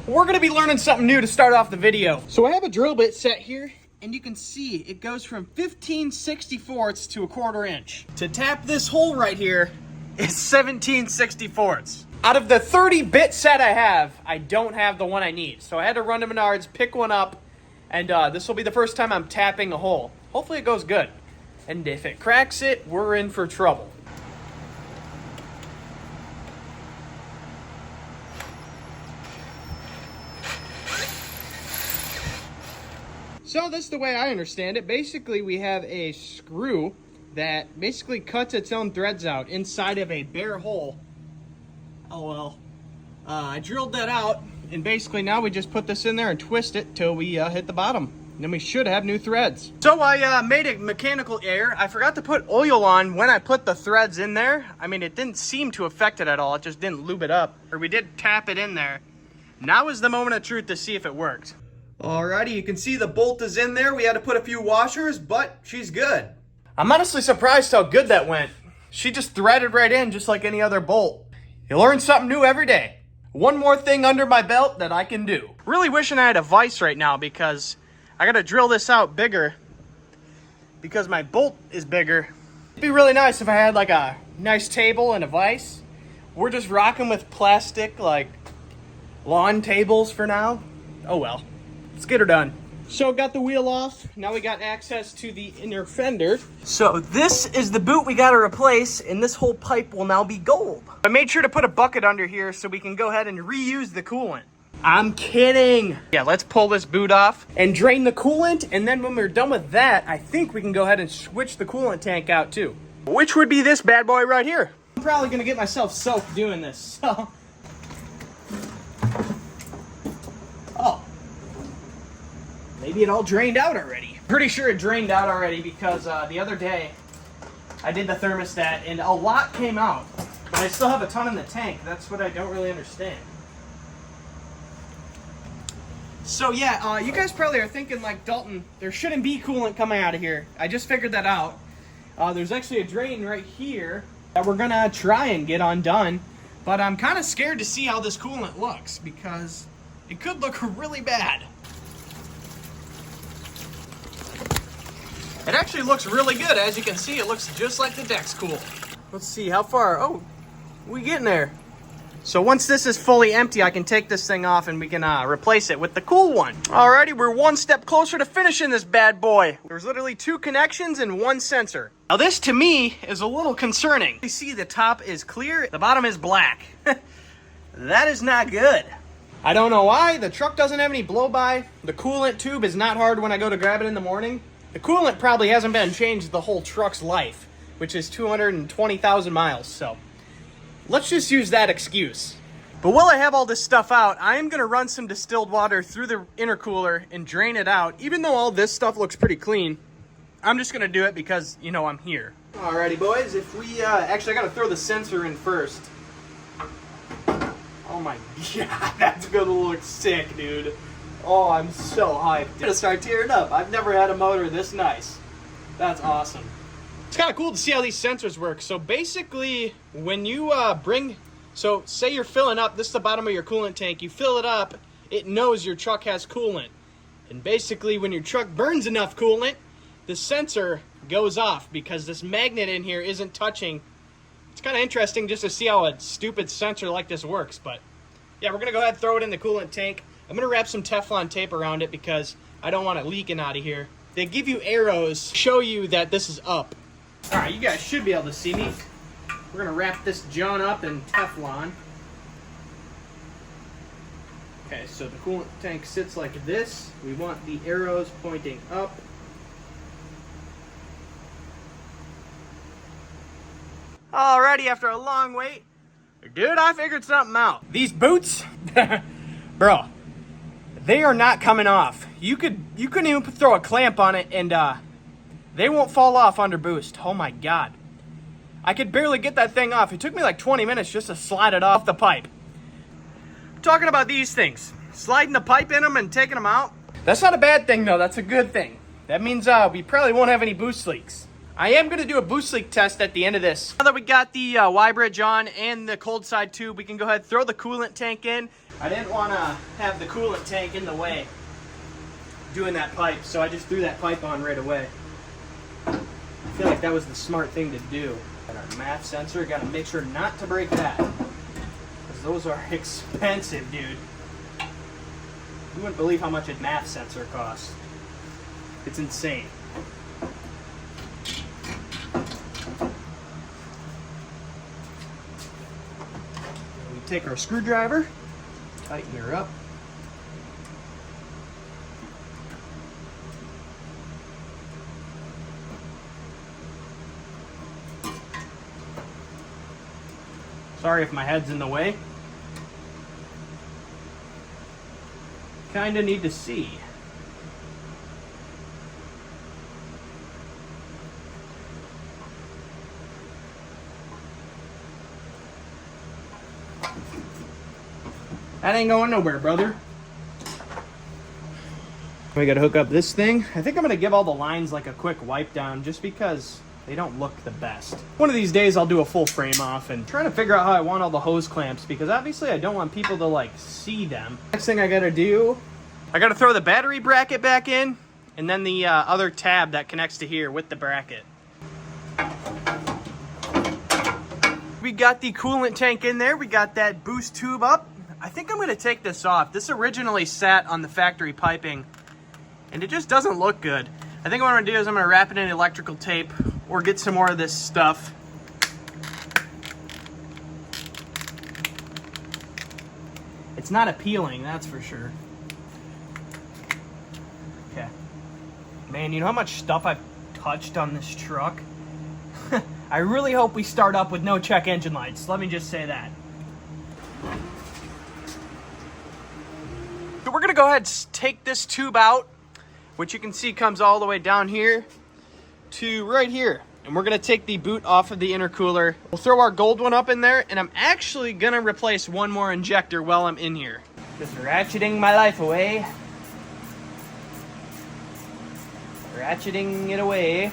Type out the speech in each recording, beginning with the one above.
we're gonna be learning something new to start off the video. So I have a drill bit set here, and you can see it goes from 15/64 to 1/4 inch. To tap this hole right here is 17/64. Out of the 30 bit set I have, I don't have the one I need. So I had to run to Menards, pick one up, and this will be the first time I'm tapping a hole. Hopefully it goes good. And if it cracks it, we're in for trouble. So that's the way I understand it. Basically, we have a screw that basically cuts its own threads out inside of a bare hole. Oh well. I drilled that out, and basically now we just put this in there and twist it till we hit the bottom. And then we should have new threads. So I made a mechanical error. I forgot to put oil on when I put the threads in there. I mean, it didn't seem to affect it at all. It just didn't lube it up. Or we did tap it in there. Now is the moment of truth to see if it worked. Alrighty, you can see the bolt is in there. We had to put a few washers, but she's good. I'm honestly surprised how good that went. She just threaded right in just like any other bolt. You learn something new every day. One more thing under my belt that I can do. Really wishing I had a vise right now because I gotta drill this out bigger because my bolt is bigger. It'd be really nice if I had like a nice table and a vise. We're just rocking with plastic like lawn tables for now. Oh well, let's get her done. So got the wheel off. Now we got access to the inner fender. So this is the boot we got to replace, and this whole pipe will now be gold. I made sure to put a bucket under here so we can go ahead and reuse the coolant. I'm kidding. Yeah, let's pull this boot off and drain the coolant, and then when we're done with that, I think we can go ahead and switch the coolant tank out too, which would be this bad boy right here. I'm probably gonna get myself soaked doing this, so. Oh. Maybe it all drained out already. Pretty sure it drained out already because the other day I did the thermostat and a lot came out, but I still have a ton in the tank. That's what I don't really understand. So yeah, you guys probably are thinking like, Dalton, there shouldn't be coolant coming out of here. I just figured that out. There's actually a drain right here that we're gonna try and get undone, but I'm kind of scared to see how this coolant looks because it could look really bad. It actually looks really good. As you can see, it looks just like the deck's cool. Let's see, how far? Oh, we getting there. So once this is fully empty, I can take this thing off and we can replace it with the cool one. Alrighty, we're one step closer to finishing this bad boy. There's literally 2 connections and 1 sensor. Now this, to me, is a little concerning. You see the top is clear, the bottom is black. That is not good. I don't know why. The truck doesn't have any blow-by. The coolant tube is not hard when I go to grab it in the morning. The coolant probably hasn't been changed the whole truck's life, which is 220,000 miles, so let's just use that excuse. But while I have all this stuff out, I am going to run some distilled water through the intercooler and drain it out. Even though all this stuff looks pretty clean, I'm just going to do it because, you know, I'm here. Alrighty, boys, if we, actually I got to throw the sensor in first. Oh my god, that's going to look sick, dude. Oh, I'm so hyped. I'm gonna start tearing up. I've never had a motor this nice. That's awesome. It's kind of cool to see how these sensors work. So basically, when you so say you're filling up, this is the bottom of your coolant tank, you fill it up, it knows your truck has coolant. And basically, when your truck burns enough coolant, the sensor goes off because this magnet in here isn't touching. It's kind of interesting just to see how a stupid sensor like this works. But yeah, we're gonna go ahead and throw it in the coolant tank. I'm going to wrap some Teflon tape around it because I don't want it leaking out of here. They give you arrows to show you that this is up. Alright, you guys should be able to see me. We're going to wrap this John up in Teflon. Okay, so the coolant tank sits like this. We want the arrows pointing up. Alrighty, after a long wait, dude, I figured something out. These boots, bro, they are not coming off. You couldn't even throw a clamp on it and they won't fall off under boost. Oh my god. I could barely get that thing off. It took me like 20 minutes just to slide it off the pipe. I'm talking about these things. Sliding the pipe in them and taking them out. That's not a bad thing though, that's a good thing. That means we probably won't have any boost leaks. I am going to do a boost leak test at the end of this. Now that we got the Y-bridge on and the cold side tube, we can go ahead and throw the coolant tank in. I didn't want to have the coolant tank in the way doing that pipe, so I just threw that pipe on right away. I feel like that was the smart thing to do. And our MAF sensor, got to make sure not to break that, because those are expensive, dude. You wouldn't believe how much a MAF sensor costs. It's insane. We take our screwdriver, tighten her up. Sorry if my head's in the way. Kinda need to see. That ain't going nowhere, brother. We gotta hook up this thing. I think I'm gonna give all the lines like a quick wipe down just because they don't look the best. One of these days I'll do a full frame off and trying to figure out how I want all the hose clamps, because obviously I don't want people to like see them. Next thing I gotta do, I gotta throw the battery bracket back in and then the other tab that connects to here with the bracket. We got the coolant tank in there. We got that boost tube up. I think I'm gonna take this off. This originally sat on the factory piping and it just doesn't look good. I think what I'm gonna do is I'm gonna wrap it in electrical tape or get some more of this stuff. It's not appealing, that's for sure. Okay. Man, you know how much stuff I've touched on this truck? I really hope we start up with no check engine lights. Let me just say that. So we're gonna go ahead and take this tube out, which you can see comes all the way down here to right here. And we're gonna take the boot off of the intercooler. We'll throw our gold one up in there, and I'm actually gonna replace one more injector while I'm in here. Just ratcheting my life away. Ratcheting it away.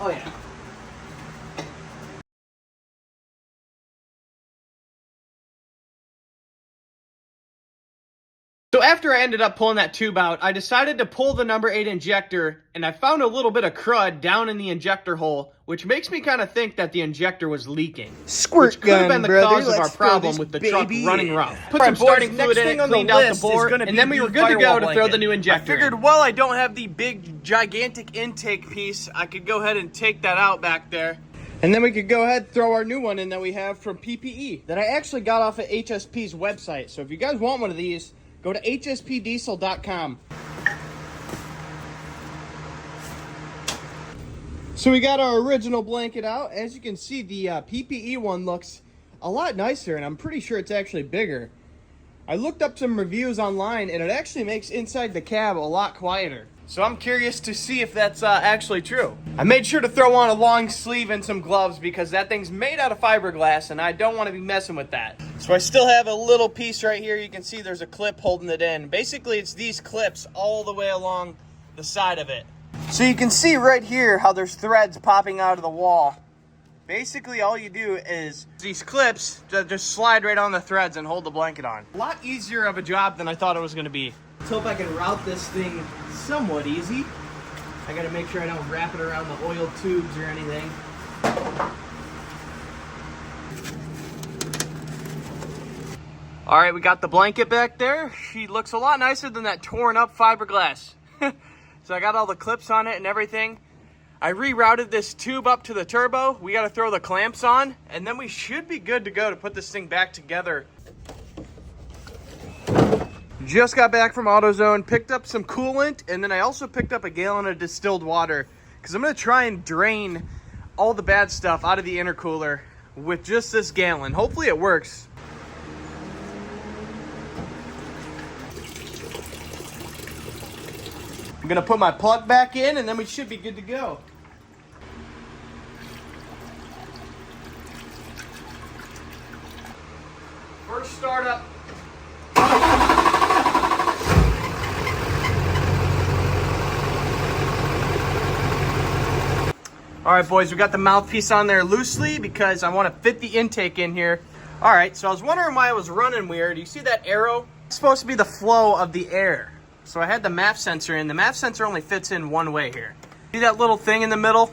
Oh yeah. So after I ended up pulling that tube out, I decided to pull the number 8 injector, and I found a little bit of crud down in the injector hole, which makes me kind of think that the injector was leaking. Squirt which could have been the brother. cause of our Let's throw problem this with the baby truck running in. rough. Put some starting fluid in it, cleaned out the bore, and then we were good to go to throw the new injector. I figured while I don't have the big, gigantic intake piece, I could go ahead and take that out back there. And then we could go ahead and throw our new one in that we have from PPE that I actually got off of HSP's website. So if you guys want one of these, go to hspdiesel.com. So we got our original blanket out. As you can see, the PPE one looks a lot nicer, and I'm pretty sure it's actually bigger. I looked up some reviews online, and it actually makes inside the cab a lot quieter. So I'm curious to see if that's actually true. I made sure to throw on a long sleeve and some gloves because that thing's made out of fiberglass, and I don't want to be messing with that. So I still have a little piece right here. You can see there's a clip holding it in. Basically, it's these clips all the way along the side of it. So you can see right here how there's threads popping out of the wall. Basically, all you do is these clips just slide right on the threads and hold the blanket on. A lot easier of a job than I thought it was going to be. Let's hope I can route this thing somewhat easy. I got to make sure I don't wrap it around the oil tubes or anything. All right, we got the blanket back there. She looks a lot nicer than that torn up fiberglass. So I got all the clips on it and everything. I rerouted this tube up to the turbo. We got to throw the clamps on, and then we should be good to go to put this thing back together. Just got back from AutoZone, picked up some coolant, and then I also picked up a gallon of distilled water because I'm going to try and drain all the bad stuff out of the intercooler with just this gallon. Hopefully it works. I'm going to put my plug back in, and then we should be good to go. First startup. All right, boys, we got the mouthpiece on there loosely because I want to fit the intake in here. All right, so I was wondering why it was running weird. You see that arrow? It's supposed to be the flow of the air. So I had the MAP sensor in. The MAP sensor only fits in one way here. See that little thing in the middle?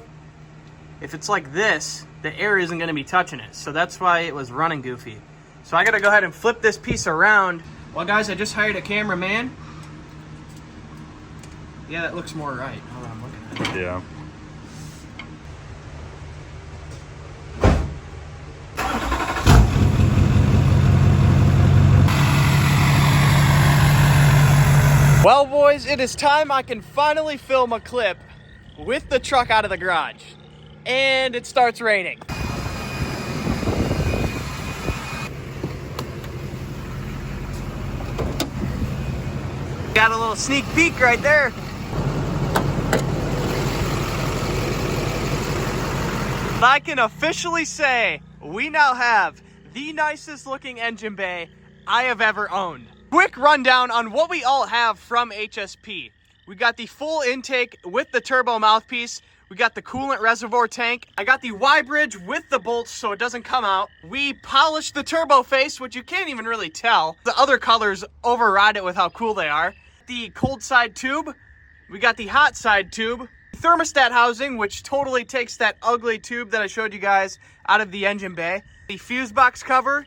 If it's like this, the air isn't going to be touching it. So that's why it was running goofy. So I got to go ahead and flip this piece around. Well, guys, I just hired a cameraman. Yeah, that looks more right. Hold on, I'm looking at it. Yeah. Well, boys, it is time I can finally film a clip with the truck out of the garage. And it starts raining. Got a little sneak peek right there. I can officially say we now have the nicest looking engine bay I have ever owned. Quick rundown on what we all have from HSP. We got the full intake with the turbo mouthpiece. We got the coolant reservoir tank. I got the Y-bridge with the bolts so it doesn't come out. We polished the turbo face, which you can't even really tell. The other colors override it with how cool they are. The cold side tube. We got the hot side tube. Thermostat housing, which totally takes that ugly tube that I showed you guys out of the engine bay. The fuse box cover.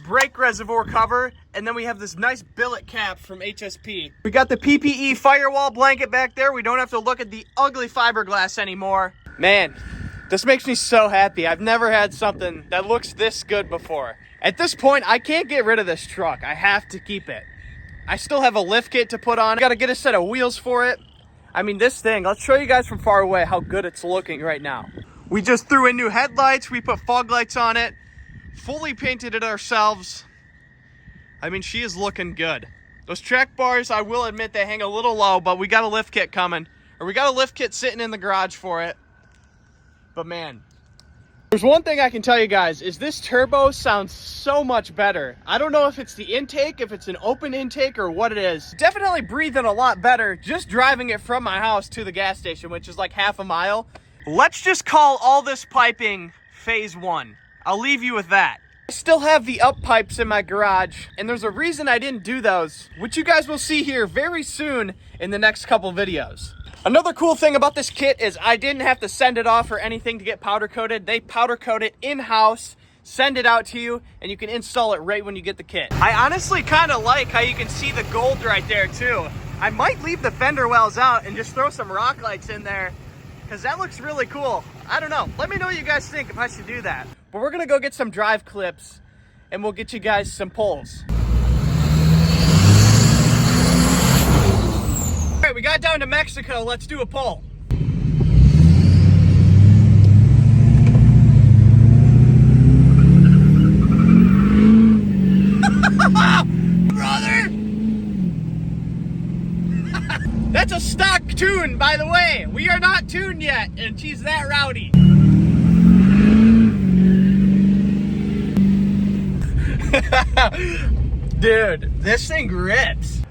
Brake reservoir cover, and then we have this nice billet cap from HSP. We got the PPE firewall blanket back there. We don't have to look at the ugly fiberglass anymore. Man, this makes me so happy. I've never had something that looks this good before. At this point, I can't get rid of this truck. I have to keep it. I still have a lift kit to put on. I gotta get a set of wheels for it. I mean, this thing, let's show you guys from far away how good it's looking right now. We just threw in new headlights. We put fog lights on it. Fully painted it ourselves. I mean, she is looking good. Those track bars, I will admit, they hang a little low, but we got a lift kit coming. Or we got a lift kit sitting in the garage for it. But man, there's one thing I can tell you guys, is this turbo sounds so much better. I don't know if it's the intake, if it's an open intake, or what it is. Definitely breathing a lot better just driving it from my house to the gas station, which is like half a mile. Let's just call all this piping phase 1. I'll leave you with that. I still have the up pipes in my garage, and there's a reason I didn't do those, which you guys will see here very soon in the next couple videos. Another cool thing about this kit is I didn't have to send it off or anything to get powder coated. They powder coat it in-house, send it out to you, and you can install it right when you get the kit. I honestly kind of like how you can see the gold right there too. I might leave the fender wells out and just throw some rock lights in there, because that looks really cool. I don't know. Let me know what you guys think if I should do that. But we're gonna go get some drive clips and we'll get you guys some poles. All right, we got down to Mexico. Let's do a pole. Brother! That's a stock tune, by the way. We are not tuned yet, and she's that rowdy. Dude, this thing rips.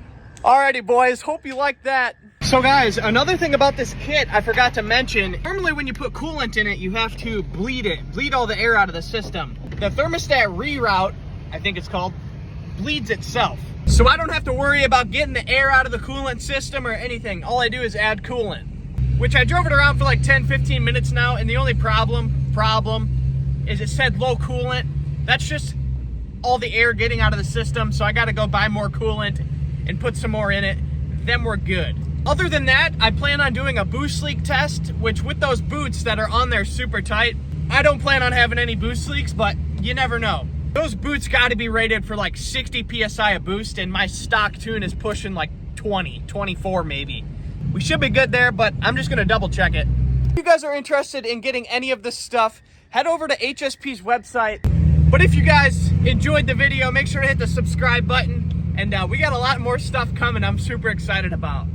Alrighty, boys, hope you like that. So guys, another thing about this kit I forgot to mention, normally when you put coolant in it, you have to bleed all the air out of the system. The thermostat reroute, I think it's called, bleeds itself. So I don't have to worry about getting the air out of the coolant system or anything. All I do is add coolant, which I drove it around for like 10-15 minutes now, and the only problem is it said low coolant. That's just all the air getting out of the system, so I gotta go buy more coolant and put some more in it, then we're good. Other than that, I plan on doing a boost leak test, which with those boots that are on there super tight, I don't plan on having any boost leaks, but you never know. Those boots gotta be rated for like 60 PSI a boost, and my stock tune is pushing like 20, 24 maybe. We should be good there, but I'm just gonna double check it. If you guys are interested in getting any of this stuff, head over to HSP's website. But if you guys enjoyed the video, make sure to hit the subscribe button. And we got a lot more stuff coming I'm super excited about.